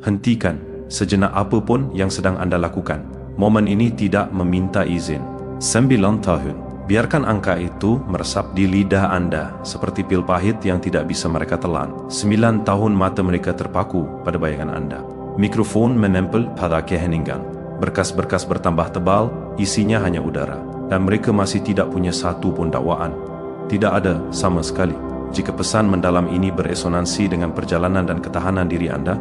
Hentikan sejenak apapun yang sedang Anda lakukan. Momen ini tidak meminta izin. 9 tahun. Biarkan angka itu meresap di lidah Anda seperti pil pahit yang tidak bisa mereka telan. 9 tahun mata mereka terpaku pada bayangan Anda. Mikrofon menempel pada keheningan. Berkas-berkas bertambah tebal, isinya hanya udara. Dan mereka masih tidak punya satu pun dakwaan. Tidak ada sama sekali. Jika pesan mendalam ini beresonansi dengan perjalanan dan ketahanan diri Anda,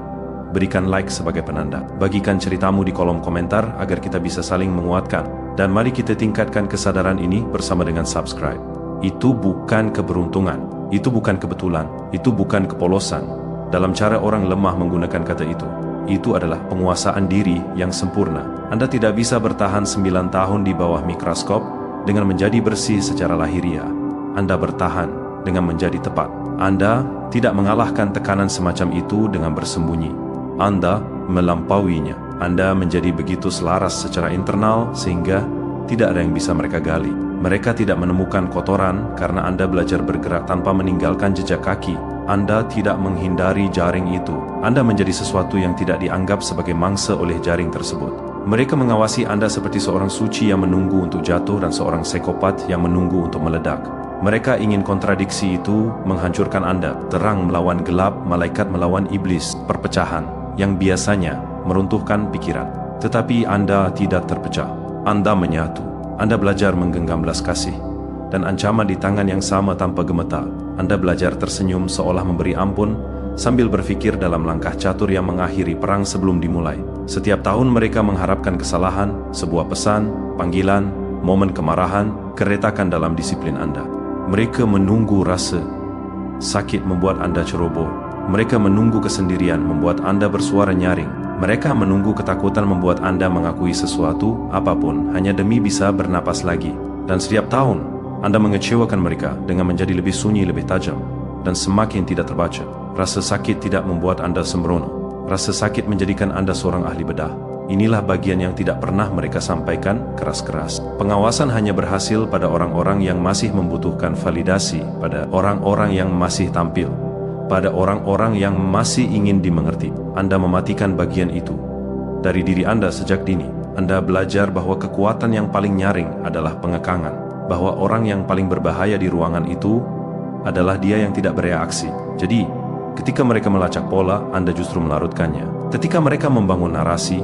berikan like sebagai penanda. Bagikan ceritamu di kolom komentar agar kita bisa saling menguatkan. Dan mari kita tingkatkan kesadaran ini bersama dengan subscribe. Itu bukan keberuntungan, itu bukan kebetulan, itu bukan kepolosan. Dalam cara orang lemah menggunakan kata itu adalah penguasaan diri yang sempurna. Anda tidak bisa bertahan 9 tahun di bawah mikroskop dengan menjadi bersih secara lahiriah. Anda bertahan dengan menjadi tepat. Anda tidak mengalahkan tekanan semacam itu dengan bersembunyi. Anda melampauinya. Anda menjadi begitu selaras secara internal sehingga tidak ada yang bisa mereka gali. Mereka tidak menemukan kotoran karena Anda belajar bergerak tanpa meninggalkan jejak kaki. Anda tidak menghindari jaring itu. Anda menjadi sesuatu yang tidak dianggap sebagai mangsa oleh jaring tersebut. Mereka mengawasi Anda seperti seorang suci yang menunggu untuk jatuh dan seorang psikopat yang menunggu untuk meledak. Mereka ingin kontradiksi itu menghancurkan Anda. Terang melawan gelap, malaikat melawan iblis. Perpecahan yang biasanya meruntuhkan pikiran. Tetapi Anda tidak terpecah. Anda menyatu. Anda belajar menggenggam belas kasih dan ancaman di tangan yang sama tanpa gemetar. Anda belajar tersenyum seolah memberi ampun sambil berpikir dalam langkah catur yang mengakhiri perang sebelum dimulai. Setiap tahun mereka mengharapkan kesalahan, sebuah pesan, panggilan, momen kemarahan, keretakan dalam disiplin Anda. Mereka menunggu rasa sakit membuat Anda ceroboh. Mereka menunggu kesendirian membuat Anda bersuara nyaring. Mereka menunggu ketakutan membuat Anda mengakui sesuatu, apapun, hanya demi bisa bernapas lagi. Dan setiap tahun, Anda mengecewakan mereka dengan menjadi lebih sunyi, lebih tajam, dan semakin tidak terbaca. Rasa sakit tidak membuat Anda sembrono. Rasa sakit menjadikan Anda seorang ahli bedah. Inilah bagian yang tidak pernah mereka sampaikan keras-keras. Pengawasan hanya berhasil pada orang-orang yang masih membutuhkan validasi, pada orang-orang yang masih tampil, pada orang-orang yang masih ingin dimengerti. Anda mematikan bagian itu dari diri Anda sejak dini. Anda belajar bahwa kekuatan yang paling nyaring adalah pengekangan, bahwa orang yang paling berbahaya di ruangan itu adalah dia yang tidak bereaksi. Jadi, ketika mereka melacak pola, Anda justru melarutkannya. Ketika mereka membangun narasi,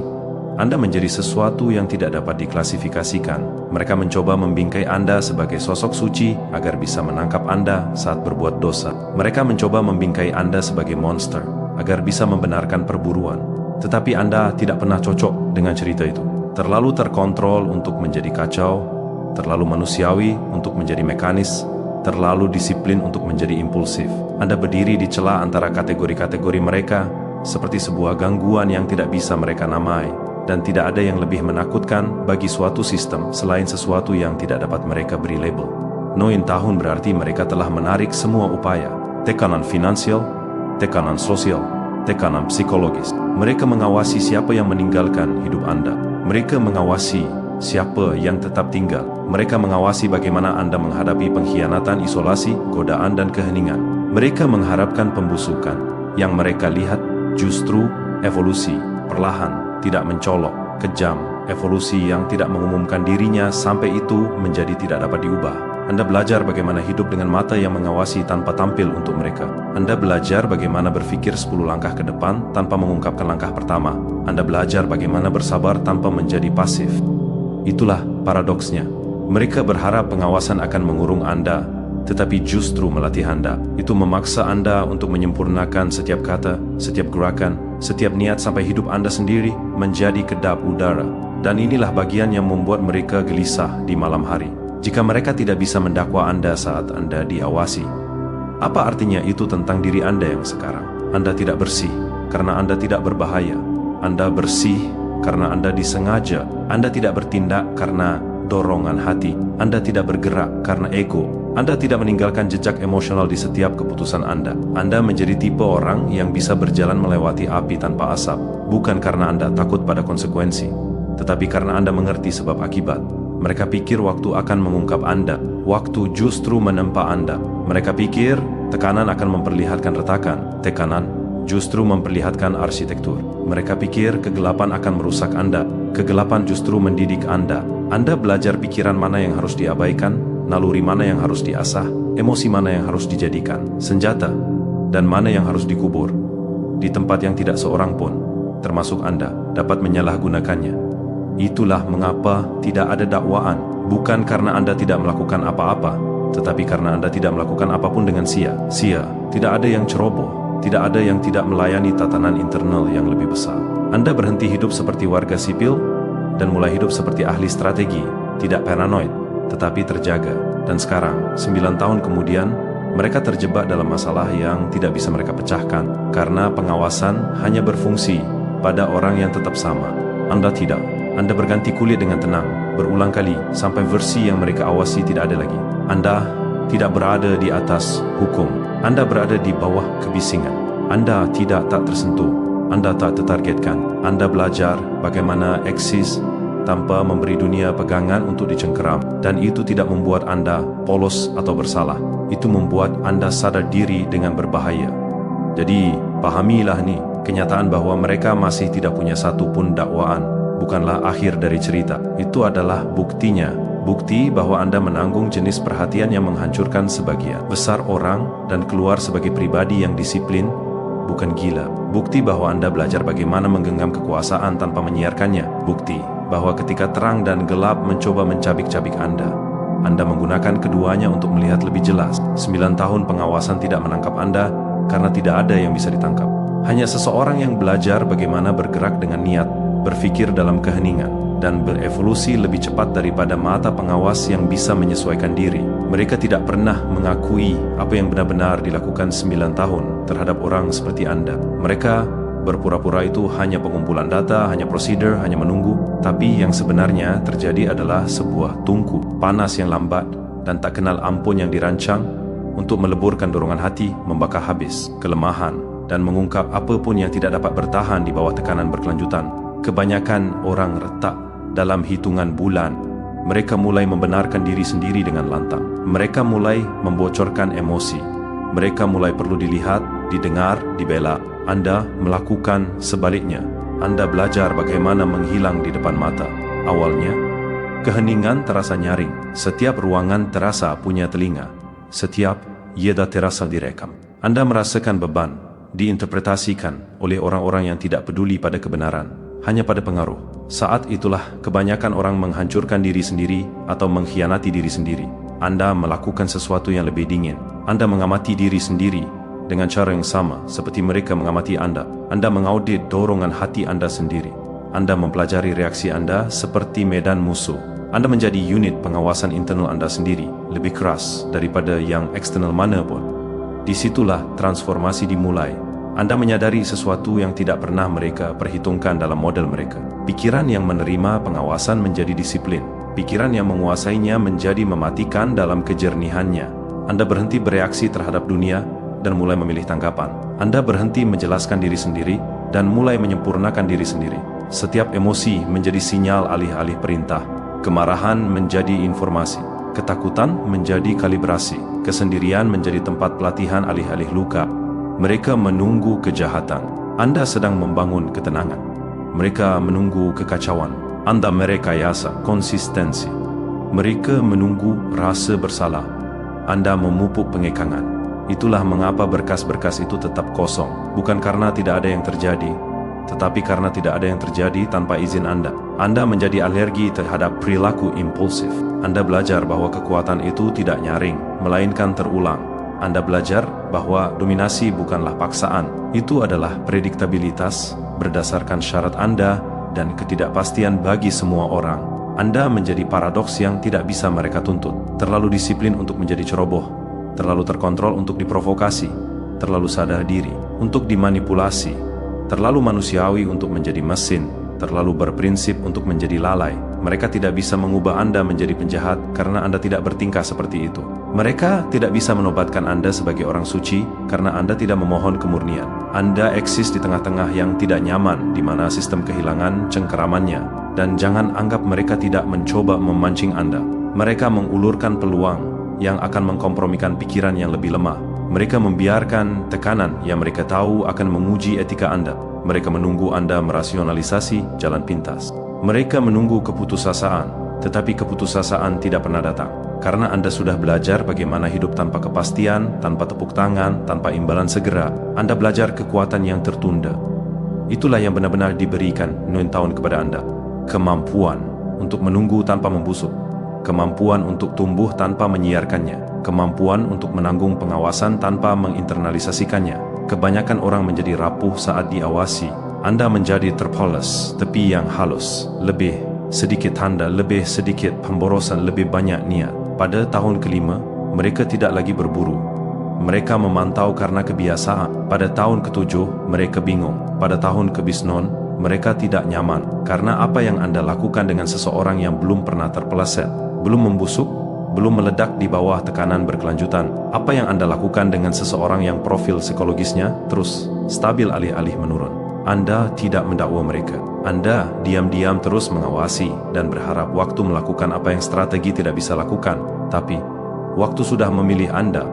Anda menjadi sesuatu yang tidak dapat diklasifikasikan. Mereka mencoba membingkai Anda sebagai sosok suci agar bisa menangkap Anda saat berbuat dosa. Mereka mencoba membingkai Anda sebagai monster agar bisa membenarkan perburuan. Tetapi Anda tidak pernah cocok dengan cerita itu. Terlalu terkontrol untuk menjadi kacau, terlalu manusiawi untuk menjadi mekanis, terlalu disiplin untuk menjadi impulsif. Anda berdiri di celah antara kategori-kategori mereka seperti sebuah gangguan yang tidak bisa mereka namai. Dan tidak ada yang lebih menakutkan bagi suatu sistem selain sesuatu yang tidak dapat mereka beri label. 9 tahun berarti mereka telah menarik semua upaya. Tekanan finansial, tekanan sosial, tekanan psikologis. Mereka mengawasi siapa yang meninggalkan hidup Anda. Mereka mengawasi siapa yang tetap tinggal. Mereka mengawasi bagaimana Anda menghadapi pengkhianatan, isolasi, godaan, dan keheningan. Mereka mengharapkan pembusukan. Yang mereka lihat justru evolusi perlahan, tidak mencolok, kejam, evolusi yang tidak mengumumkan dirinya sampai itu menjadi tidak dapat diubah. Anda belajar bagaimana hidup dengan mata yang mengawasi tanpa tampil untuk mereka. Anda belajar bagaimana berpikir 10 langkah ke depan tanpa mengungkapkan langkah pertama. Anda belajar bagaimana bersabar tanpa menjadi pasif. Itulah paradoksnya. Mereka berharap pengawasan akan mengurung Anda, tetapi justru melatih Anda. Itu memaksa Anda untuk menyempurnakan setiap kata, setiap gerakan, setiap niat sampai hidup Anda sendiri menjadi kedap udara. Dan inilah bagian yang membuat mereka gelisah di malam hari. Jika mereka tidak bisa mendakwa Anda saat Anda diawasi, apa artinya itu tentang diri Anda yang sekarang? Anda tidak bersih karena Anda tidak berbahaya. Anda bersih karena Anda disengaja. Anda tidak bertindak karena dorongan hati. Anda tidak bergerak karena ego. Anda tidak meninggalkan jejak emosional di setiap keputusan Anda. Anda menjadi tipe orang yang bisa berjalan melewati api tanpa asap, bukan karena Anda takut pada konsekuensi, tetapi karena Anda mengerti sebab akibat. Mereka pikir waktu akan mengungkap Anda, waktu justru menempa Anda. Mereka pikir tekanan akan memperlihatkan retakan, tekanan justru memperlihatkan arsitektur. Mereka pikir kegelapan akan merusak Anda. Kegelapan justru mendidik Anda. Anda belajar pikiran mana yang harus diabaikan, naluri mana yang harus diasah, emosi mana yang harus dijadikan senjata, dan mana yang harus dikubur. Di tempat yang tidak seorang pun, termasuk Anda, dapat menyalahgunakannya. Itulah mengapa tidak ada dakwaan, bukan karena Anda tidak melakukan apa-apa, tetapi karena Anda tidak melakukan apapun dengan sia-sia. Tidak ada yang ceroboh, tidak ada yang tidak melayani tatanan internal yang lebih besar. Anda berhenti hidup seperti warga sipil dan mulai hidup seperti ahli strategi, tidak paranoid, tetapi terjaga. Dan sekarang, 9 tahun kemudian, mereka terjebak dalam masalah yang tidak bisa mereka pecahkan, karena pengawasan hanya berfungsi pada orang yang tetap sama. Anda tidak. Anda berganti kulit dengan tenang, berulang kali, sampai versi yang mereka awasi tidak ada lagi. Anda tidak berada di atas hukum. Anda berada di bawah kebisingan. Anda tidak tak tersentuh. Anda tak tertargetkan. Anda belajar bagaimana eksis tanpa memberi dunia pegangan untuk dicengkeram. Dan itu tidak membuat Anda polos atau bersalah. Itu membuat Anda sadar diri dengan berbahaya. Jadi, pahamilah nih, kenyataan bahwa mereka masih tidak punya satu pun dakwaan bukanlah akhir dari cerita. Itu adalah buktinya. Bukti bahwa Anda menanggung jenis perhatian yang menghancurkan sebagian besar orang dan keluar sebagai pribadi yang disiplin, bukan gila. Bukti bahwa Anda belajar bagaimana menggenggam kekuasaan tanpa menyiarkannya. Bukti bahwa ketika terang dan gelap mencoba mencabik-cabik Anda menggunakan keduanya untuk melihat lebih jelas. 9 tahun pengawasan tidak menangkap Anda karena tidak ada yang bisa ditangkap. Hanya seseorang yang belajar bagaimana bergerak dengan niat, berpikir dalam keheningan, dan berevolusi lebih cepat daripada mata pengawas yang bisa menyesuaikan diri. Mereka tidak pernah mengakui apa yang benar-benar dilakukan 9 tahun terhadap orang seperti Anda. Mereka berpura-pura itu hanya pengumpulan data, hanya prosedur, hanya menunggu. Tapi yang sebenarnya terjadi adalah sebuah tungku panas yang lambat dan tak kenal ampun yang dirancang untuk meleburkan dorongan hati, membakar habis kelemahan, dan mengungkap apapun yang tidak dapat bertahan di bawah tekanan berkelanjutan. Kebanyakan orang retak dalam hitungan bulan. Mereka mulai membenarkan diri sendiri dengan lantang. Mereka mulai membocorkan emosi. Mereka mulai perlu dilihat, didengar, dibela. Anda melakukan sebaliknya. Anda belajar bagaimana menghilang di depan mata. Awalnya, keheningan terasa nyaring. Setiap ruangan terasa punya telinga. Setiap yeda terasa direkam. Anda merasakan beban, diinterpretasikan oleh orang-orang yang tidak peduli pada kebenaran, hanya pada pengaruh. Saat itulah kebanyakan orang menghancurkan diri sendiri atau mengkhianati diri sendiri. Anda melakukan sesuatu yang lebih dingin. Anda mengamati diri sendiri dengan cara yang sama seperti mereka mengamati Anda. Anda mengaudit dorongan hati Anda sendiri. Anda mempelajari reaksi Anda seperti medan musuh. Anda menjadi unit pengawasan internal Anda sendiri, lebih keras daripada yang eksternal mana pun. Disitulah transformasi dimulai. Anda menyadari sesuatu yang tidak pernah mereka perhitungkan dalam model mereka. Pikiran yang menerima pengawasan menjadi disiplin. Pikiran yang menguasainya menjadi mematikan dalam kejernihannya. Anda berhenti bereaksi terhadap dunia dan mulai memilih tanggapan. Anda berhenti menjelaskan diri sendiri dan mulai menyempurnakan diri sendiri. Setiap emosi menjadi sinyal alih-alih perintah. Kemarahan menjadi informasi. Ketakutan menjadi kalibrasi. Kesendirian menjadi tempat pelatihan alih-alih luka. Mereka menunggu kejahatan. Anda sedang membangun ketenangan. Mereka menunggu kekacauan. Anda merekayasa konsistensi. Mereka menunggu rasa bersalah. Anda memupuk pengekangan. Itulah mengapa berkas-berkas itu tetap kosong. Bukan karena tidak ada yang terjadi, tetapi karena tidak ada yang terjadi tanpa izin Anda. Anda menjadi alergi terhadap perilaku impulsif. Anda belajar bahwa kekuatan itu tidak nyaring, melainkan terulang. Anda belajar bahwa dominasi bukanlah paksaan. Itu adalah prediktabilitas berdasarkan syarat Anda dan ketidakpastian bagi semua orang. Anda menjadi paradoks yang tidak bisa mereka tuntut. Terlalu disiplin untuk menjadi ceroboh, terlalu terkontrol untuk diprovokasi, terlalu sadar diri untuk dimanipulasi, terlalu manusiawi untuk menjadi mesin, terlalu berprinsip untuk menjadi lalai. Mereka tidak bisa mengubah Anda menjadi penjahat karena Anda tidak bertingkah seperti itu. Mereka tidak bisa menobatkan Anda sebagai orang suci karena Anda tidak memohon kemurnian. Anda eksis di tengah-tengah yang tidak nyaman, di mana sistem kehilangan cengkeramannya. Dan jangan anggap mereka tidak mencoba memancing Anda. Mereka mengulurkan peluang yang akan mengkompromikan pikiran yang lebih lemah. Mereka membiarkan tekanan yang mereka tahu akan menguji etika Anda. Mereka menunggu Anda merasionalisasi jalan pintas. Mereka menunggu keputusasaan, tetapi keputusasaan tidak pernah datang. Karena Anda sudah belajar bagaimana hidup tanpa kepastian, tanpa tepuk tangan, tanpa imbalan segera. Anda belajar kekuatan yang tertunda. Itulah yang benar-benar diberikan 9 tahun kepada Anda. Kemampuan untuk menunggu tanpa membusuk. Kemampuan untuk tumbuh tanpa menyiarkannya. Kemampuan untuk menanggung pengawasan tanpa menginternalisasikannya. Kebanyakan orang menjadi rapuh saat diawasi. Anda menjadi terpoles, tepi yang halus. Lebih sedikit tanda, lebih sedikit pemborosan, lebih banyak niat. Pada tahun kelima, mereka tidak lagi berburu. Mereka memantau karena kebiasaan. Pada tahun ketujuh, mereka bingung. Pada tahun ke-9, mereka tidak nyaman. Karena apa yang Anda lakukan dengan seseorang yang belum pernah terpeleset, belum membusuk, belum meledak di bawah tekanan berkelanjutan. Apa yang Anda lakukan dengan seseorang yang profil psikologisnya terus stabil alih-alih menurun. Anda tidak mendakwa mereka. Anda diam-diam terus mengawasi dan berharap waktu melakukan apa yang strategi tidak bisa lakukan. Tapi, waktu sudah memilih Anda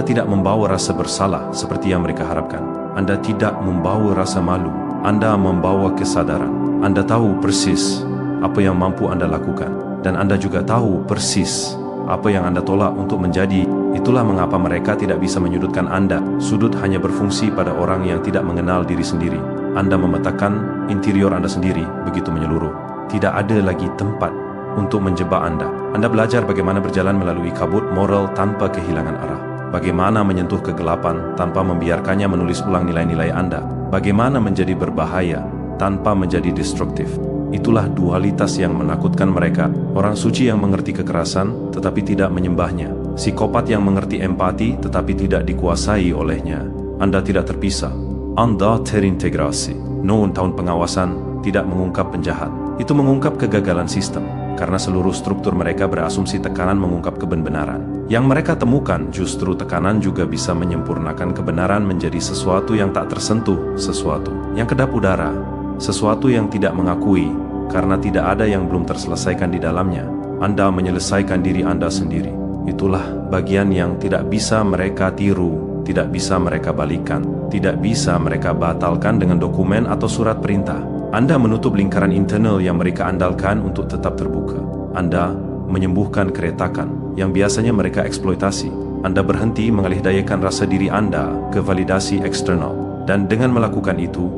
tidak membawa rasa bersalah seperti yang mereka harapkan. Anda tidak membawa rasa malu. Anda membawa kesadaran. Anda tahu persis apa yang mampu Anda lakukan. Dan Anda juga tahu persis apa yang Anda tolak untuk menjadi. Itulah mengapa mereka tidak bisa menyudutkan Anda. Sudut hanya berfungsi pada orang yang tidak mengenal diri sendiri. Anda memetakan interior Anda sendiri begitu menyeluruh. Tidak ada lagi tempat untuk menjebak Anda. Anda belajar bagaimana berjalan melalui kabut moral tanpa kehilangan arah. Bagaimana menyentuh kegelapan tanpa membiarkannya menulis ulang nilai-nilai Anda. Bagaimana menjadi berbahaya tanpa menjadi destruktif. Itulah dualitas yang menakutkan mereka. Orang suci yang mengerti kekerasan tetapi tidak menyembahnya. Psikopat yang mengerti empati tetapi tidak dikuasai olehnya. Anda tidak terpisah. Anda terintegrasi. 9 tahun pengawasan tidak mengungkap penjahat. Itu mengungkap kegagalan sistem. Karena seluruh struktur mereka berasumsi tekanan mengungkap kebenaran. Yang mereka temukan justru tekanan juga bisa menyempurnakan kebenaran menjadi sesuatu yang tak tersentuh, sesuatu yang kedap udara, sesuatu yang tidak mengakui, karena tidak ada yang belum terselesaikan di dalamnya. Anda menyelesaikan diri Anda sendiri. Itulah bagian yang tidak bisa mereka tiru, tidak bisa mereka balikan, tidak bisa mereka batalkan dengan dokumen atau surat perintah. Anda menutup lingkaran internal yang mereka andalkan untuk tetap terbuka. Anda menyembuhkan keretakan yang biasanya mereka eksploitasi. Anda berhenti mengalihdayakan rasa diri Anda ke validasi eksternal. Dan dengan melakukan itu,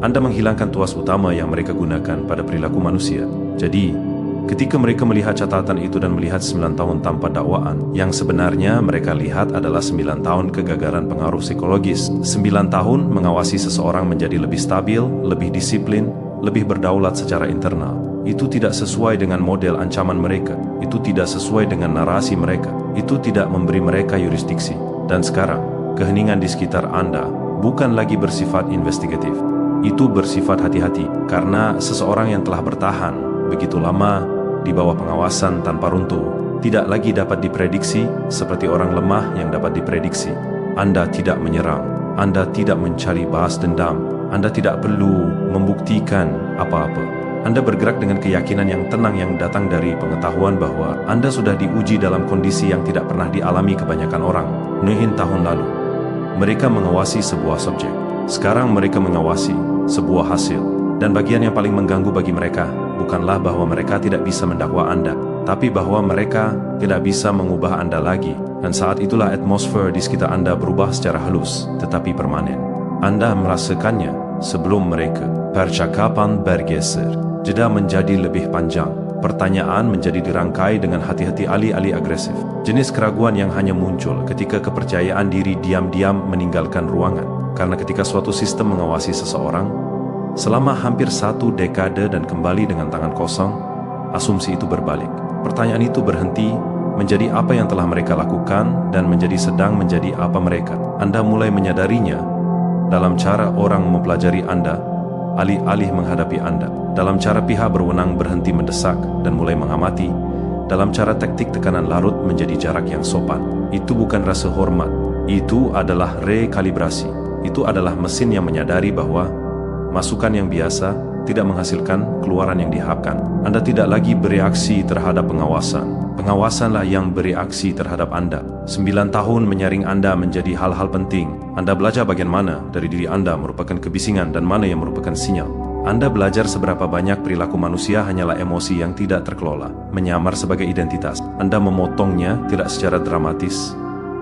Anda menghilangkan tuas utama yang mereka gunakan pada perilaku manusia. Jadi, ketika mereka melihat catatan itu dan melihat 9 tahun tanpa dakwaan, yang sebenarnya mereka lihat adalah 9 tahun kegagalan pengaruh psikologis. 9 tahun mengawasi seseorang menjadi lebih stabil, lebih disiplin, lebih berdaulat secara internal. Itu tidak sesuai dengan model ancaman mereka. Itu tidak sesuai dengan narasi mereka. Itu tidak memberi mereka yurisdiksi. Dan sekarang, keheningan di sekitar Anda bukan lagi bersifat investigatif. Itu bersifat hati-hati, karena seseorang yang telah bertahan begitu lama di bawah pengawasan tanpa runtuh tidak lagi dapat diprediksi seperti orang lemah yang dapat diprediksi. Anda tidak menyerang. Anda tidak mencari balas dendam. Anda tidak perlu membuktikan apa-apa. Anda bergerak dengan keyakinan yang tenang yang datang dari pengetahuan bahwa Anda sudah diuji dalam kondisi yang tidak pernah dialami kebanyakan orang. 9 tahun lalu, mereka mengawasi sebuah subjek. Sekarang mereka mengawasi sebuah hasil. Dan bagian yang paling mengganggu bagi mereka bukanlah bahwa mereka tidak bisa mendakwa Anda, tapi bahwa mereka tidak bisa mengubah Anda lagi. Dan saat itulah atmosfer di sekitar Anda berubah secara halus, tetapi permanen. Anda merasakannya sebelum mereka. Percakapan bergeser. Jeda menjadi lebih panjang. Pertanyaan menjadi dirangkai dengan hati-hati alih-alih agresif. Jenis keraguan yang hanya muncul ketika kepercayaan diri diam-diam meninggalkan ruangan. Karena ketika suatu sistem mengawasi seseorang selama hampir 1 dekade dan kembali dengan tangan kosong, asumsi itu berbalik. Pertanyaan itu berhenti menjadi apa yang telah mereka lakukan dan menjadi sedang menjadi apa mereka. Anda mulai menyadarinya dalam cara orang mempelajari Anda alih-alih menghadapi Anda, dalam cara pihak berwenang berhenti mendesak dan mulai mengamati, dalam cara taktik tekanan larut menjadi jarak yang sopan. Itu bukan rasa hormat, itu adalah rekalibrasi. Itu adalah mesin yang menyadari bahwa masukan yang biasa tidak menghasilkan keluaran yang diharapkan. Anda tidak lagi bereaksi terhadap pengawasan. Pengawasanlah yang bereaksi terhadap Anda. 9 tahun menyaring Anda menjadi hal-hal penting. Anda belajar bagian mana dari diri Anda merupakan kebisingan dan mana yang merupakan sinyal. Anda belajar seberapa banyak perilaku manusia hanyalah emosi yang tidak terkelola, menyamar sebagai identitas. Anda memotongnya tidak secara dramatis,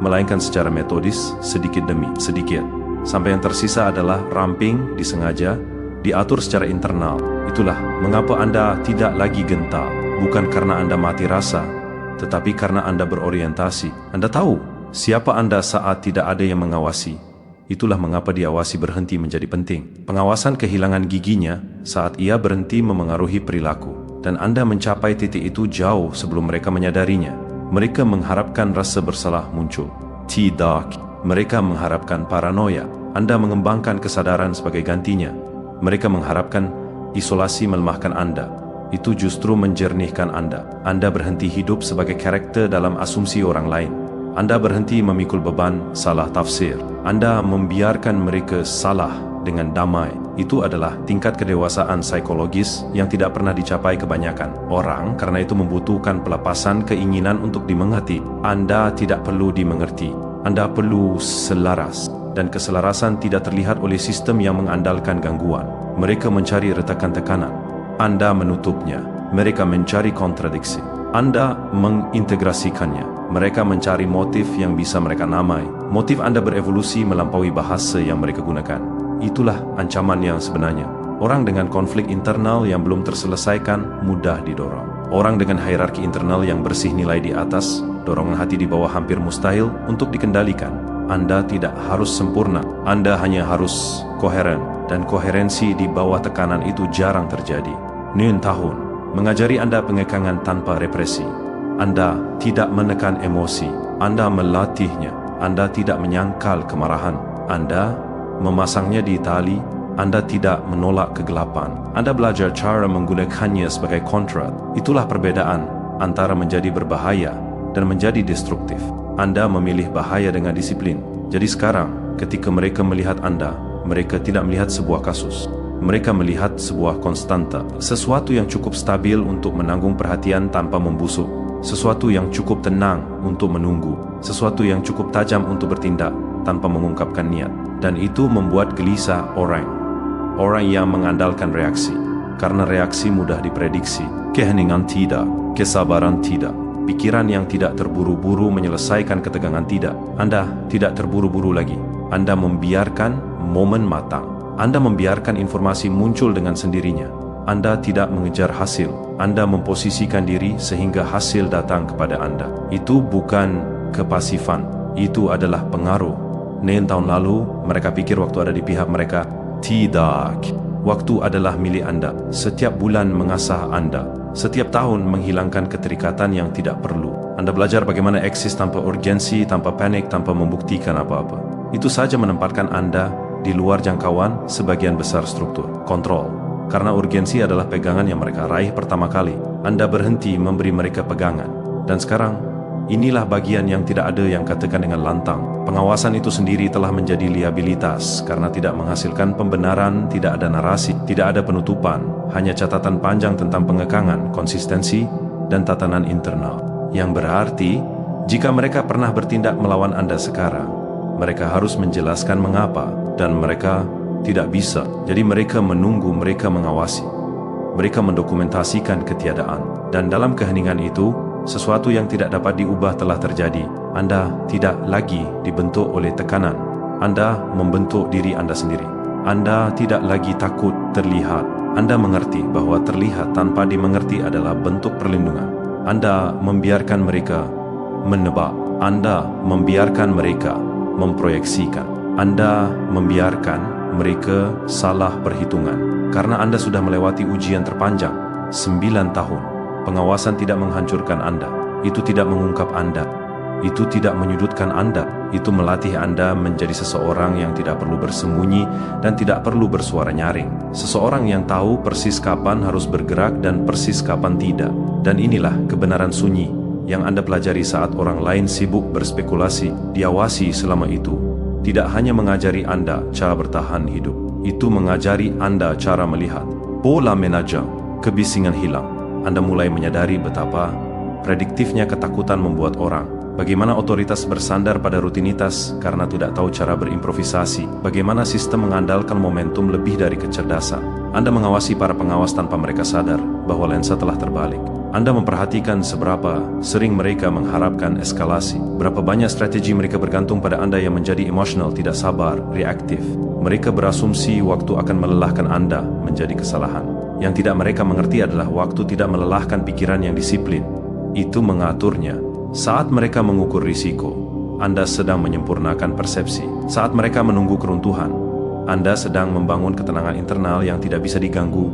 melainkan secara metodis, sedikit demi sedikit. Sampai yang tersisa adalah ramping, disengaja, diatur secara internal. Itulah mengapa Anda tidak lagi gentar, bukan karena Anda mati rasa, tetapi karena Anda berorientasi. Anda tahu siapa Anda saat tidak ada yang mengawasi. Itulah mengapa diawasi berhenti menjadi penting. Pengawasan kehilangan giginya saat ia berhenti memengaruhi perilaku, dan Anda mencapai titik itu jauh sebelum mereka menyadarinya. Mereka mengharapkan rasa bersalah muncul. Tidak. Mereka mengharapkan paranoia. Anda mengembangkan kesadaran sebagai gantinya. Mereka mengharapkan isolasi melemahkan Anda. Itu justru menjernihkan Anda. Anda berhenti hidup sebagai karakter dalam asumsi orang lain. Anda berhenti memikul beban salah tafsir. Anda membiarkan mereka salah dengan damai. Itu adalah tingkat kedewasaan psikologis yang tidak pernah dicapai kebanyakan orang, karena itu membutuhkan pelepasan keinginan untuk dimengerti. Anda tidak perlu dimengerti. Anda perlu selaras, dan keselarasan tidak terlihat oleh sistem yang mengandalkan gangguan. Mereka mencari retakan tekanan. Anda menutupnya. Mereka mencari kontradiksi. Anda mengintegrasikannya. Mereka mencari motif yang bisa mereka namai. Motif Anda berevolusi melampaui bahasa yang mereka gunakan. Itulah ancaman yang sebenarnya. Orang dengan konflik internal yang belum terselesaikan mudah didorong. Orang dengan hierarki internal yang bersih nilai di atas, dorongan hati di bawah hampir mustahil untuk dikendalikan. Anda tidak harus sempurna. Anda hanya harus koheren, dan koherensi di bawah tekanan itu jarang terjadi. 9 tahun mengajari Anda pengekangan tanpa represi. Anda tidak menekan emosi. Anda melatihnya. Anda tidak menyangkal kemarahan. Anda memasangnya di tali. Anda tidak menolak kegelapan. Anda belajar cara menggunakannya sebagai kontrak. Itulah perbedaan antara menjadi berbahaya dan menjadi destruktif. Anda memilih bahaya dengan disiplin. Jadi sekarang, ketika mereka melihat Anda, mereka tidak melihat sebuah kasus. Mereka melihat sebuah konstanta. Sesuatu yang cukup stabil untuk menanggung perhatian tanpa membusuk. Sesuatu yang cukup tenang untuk menunggu. Sesuatu yang cukup tajam untuk bertindak tanpa mengungkapkan niat. Dan itu membuat gelisah orang. Orang yang mengandalkan reaksi. Karena reaksi mudah diprediksi. Keheningan tidak. Kesabaran tidak. Pikiran yang tidak terburu-buru menyelesaikan ketegangan tidak. Anda tidak terburu-buru lagi. Anda membiarkan momen matang. Anda membiarkan informasi muncul dengan sendirinya. Anda tidak mengejar hasil. Anda memposisikan diri sehingga hasil datang kepada Anda. Itu bukan kepasifan. Itu adalah pengaruh. 9 tahun lalu, mereka pikir waktu ada di pihak mereka. Tidak. Waktu adalah milik Anda. Setiap bulan mengasah Anda. Setiap tahun menghilangkan keterikatan yang tidak perlu. Anda belajar bagaimana eksis tanpa urgensi, tanpa panik, tanpa membuktikan apa-apa. Itu saja menempatkan Anda di luar jangkauan sebagian besar struktur kontrol. Karena urgensi adalah pegangan yang mereka raih pertama kali. Anda berhenti memberi mereka pegangan. Dan sekarang, inilah bagian yang tidak ada yang katakan dengan lantang. Pengawasan itu sendiri telah menjadi liabilitas karena tidak menghasilkan pembenaran, tidak ada narasi, tidak ada penutupan, hanya catatan panjang tentang pengekangan, konsistensi, dan tatanan internal. Yang berarti, jika mereka pernah bertindak melawan Anda sekarang, mereka harus menjelaskan mengapa, dan mereka tidak bisa. Jadi mereka menunggu, mereka mengawasi. Mereka mendokumentasikan ketiadaan. Dan dalam keheningan itu, sesuatu yang tidak dapat diubah telah terjadi. Anda tidak lagi dibentuk oleh tekanan. Anda membentuk diri Anda sendiri. Anda tidak lagi takut terlihat. Anda mengerti bahwa terlihat tanpa dimengerti adalah bentuk perlindungan. Anda membiarkan mereka menebak. Anda membiarkan mereka memproyeksikan. Anda membiarkan mereka salah perhitungan. Karena Anda sudah melewati ujian terpanjang 9 tahun. Pengawasan tidak menghancurkan Anda. Itu tidak mengungkap Anda. Itu tidak menyudutkan Anda. Itu melatih Anda menjadi seseorang yang tidak perlu bersembunyi dan tidak perlu bersuara nyaring. Seseorang yang tahu persis kapan harus bergerak dan persis kapan tidak. Dan inilah kebenaran sunyi yang Anda pelajari saat orang lain sibuk berspekulasi. Diawasi selama itu tidak hanya mengajari Anda cara bertahan hidup. Itu mengajari Anda cara melihat. Pola manajer, kebisingan hilang. Anda mulai menyadari betapa prediktifnya ketakutan membuat orang. Bagaimana otoritas bersandar pada rutinitas karena tidak tahu cara berimprovisasi. Bagaimana sistem mengandalkan momentum lebih dari kecerdasan. Anda mengawasi para pengawas tanpa mereka sadar bahwa lensa telah terbalik. Anda memperhatikan seberapa sering mereka mengharapkan eskalasi. Berapa banyak strategi mereka bergantung pada Anda yang menjadi emosional, tidak sabar, reaktif. Mereka berasumsi waktu akan melelahkan Anda menjadi kesalahan. Yang tidak mereka mengerti adalah waktu tidak melelahkan pikiran yang disiplin. Itu mengaturnya. Saat mereka mengukur risiko, Anda sedang menyempurnakan persepsi. Saat mereka menunggu keruntuhan, Anda sedang membangun ketenangan internal yang tidak bisa diganggu,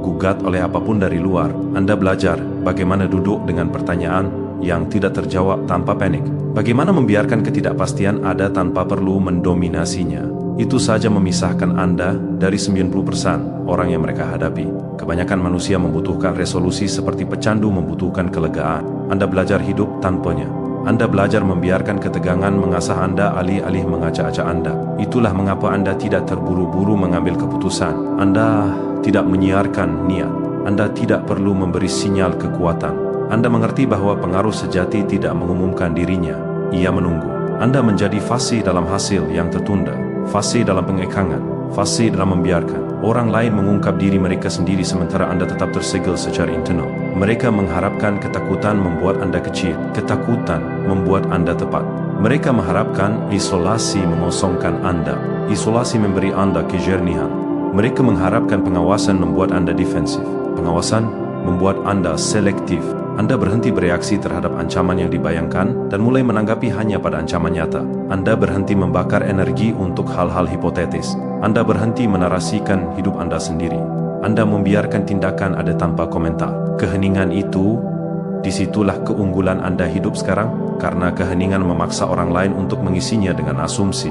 gugat oleh apapun dari luar. Anda belajar bagaimana duduk dengan pertanyaan yang tidak terjawab tanpa panik. Bagaimana membiarkan ketidakpastian ada tanpa perlu mendominasinya. Itu saja memisahkan Anda dari 90% orang yang mereka hadapi. Kebanyakan manusia membutuhkan resolusi seperti pecandu membutuhkan kelegaan. Anda belajar hidup tanpanya. Anda belajar membiarkan ketegangan mengasah Anda alih-alih mengacak-acak Anda. Itulah mengapa Anda tidak terburu-buru mengambil keputusan. Anda tidak menyiarkan niat. Anda tidak perlu memberi sinyal kekuatan. Anda mengerti bahwa pengaruh sejati tidak mengumumkan dirinya. Ia menunggu. Anda menjadi fasih dalam hasil yang tertunda. Fasih dalam pengekangan, fasih dalam membiarkan orang lain mengungkap diri mereka sendiri sementara Anda tetap tersegel secara internal. Mereka mengharapkan ketakutan membuat Anda kecil, ketakutan membuat Anda tepat. Mereka mengharapkan isolasi mengosongkan Anda, isolasi memberi Anda kejernihan. Mereka mengharapkan pengawasan membuat Anda defensif, pengawasan membuat Anda selektif. Anda berhenti bereaksi terhadap ancaman yang dibayangkan dan mulai menanggapi hanya pada ancaman nyata. Anda berhenti membakar energi untuk hal-hal hipotetis. Anda berhenti menarasikan hidup Anda sendiri. Anda membiarkan tindakan ada tanpa komentar. Keheningan itu, disitulah keunggulan Anda hidup sekarang, karena keheningan memaksa orang lain untuk mengisinya dengan asumsi.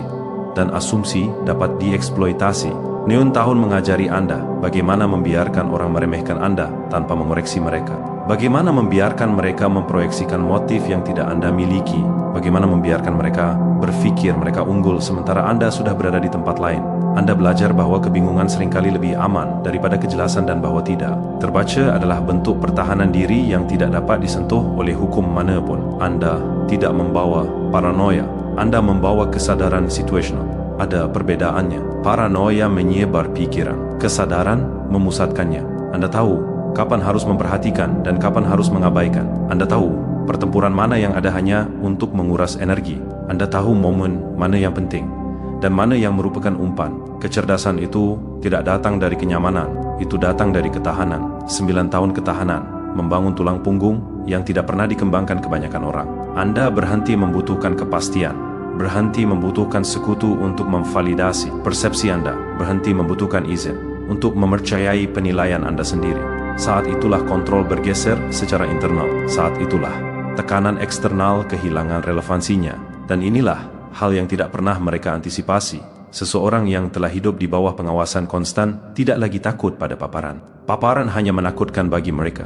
Dan asumsi dapat dieksploitasi. Neon tahun mengajari Anda bagaimana membiarkan orang meremehkan Anda tanpa mengoreksi mereka. Bagaimana membiarkan mereka memproyeksikan motif yang tidak Anda miliki. Bagaimana membiarkan mereka berpikir mereka unggul sementara Anda sudah berada di tempat lain. Anda belajar bahwa kebingungan seringkali lebih aman daripada kejelasan dan bahwa tidak terbaca adalah bentuk pertahanan diri yang tidak dapat disentuh oleh hukum manapun. Anda tidak membawa paranoia. Anda membawa kesadaran situasional. Ada perbedaannya. Paranoia menyebar pikiran. Kesadaran memusatkannya. Anda tahu kapan harus memperhatikan dan kapan harus mengabaikan. Anda tahu pertempuran mana yang ada hanya untuk menguras energi. Anda tahu momen mana yang penting dan mana yang merupakan umpan. Kecerdasan itu tidak datang dari kenyamanan. Itu datang dari ketahanan. 9 tahun ketahanan membangun tulang punggung yang tidak pernah dikembangkan kebanyakan orang. Anda berhenti membutuhkan kepastian, berhenti membutuhkan sekutu untuk memvalidasi persepsi Anda, berhenti membutuhkan izin untuk mempercayai penilaian Anda sendiri. Saat itulah kontrol bergeser secara internal. Saat itulah tekanan eksternal kehilangan relevansinya. Dan inilah hal yang tidak pernah mereka antisipasi. Seseorang yang telah hidup di bawah pengawasan konstan tidak lagi takut pada paparan. Paparan hanya menakutkan bagi mereka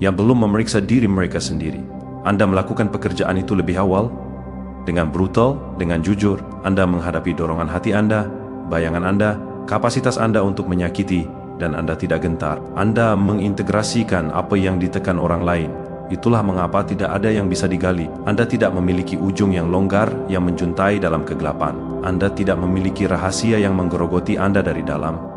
yang belum memeriksa diri mereka sendiri. Anda melakukan pekerjaan itu lebih awal. Dengan brutal, dengan jujur, Anda menghadapi dorongan hati Anda, bayangan Anda, kapasitas Anda untuk menyakiti, dan Anda tidak gentar. Anda mengintegrasikan apa yang ditekan orang lain. Itulah mengapa tidak ada yang bisa digali. Anda tidak memiliki ujung yang longgar yang menjuntai dalam kegelapan. Anda tidak memiliki rahasia yang menggerogoti Anda dari dalam.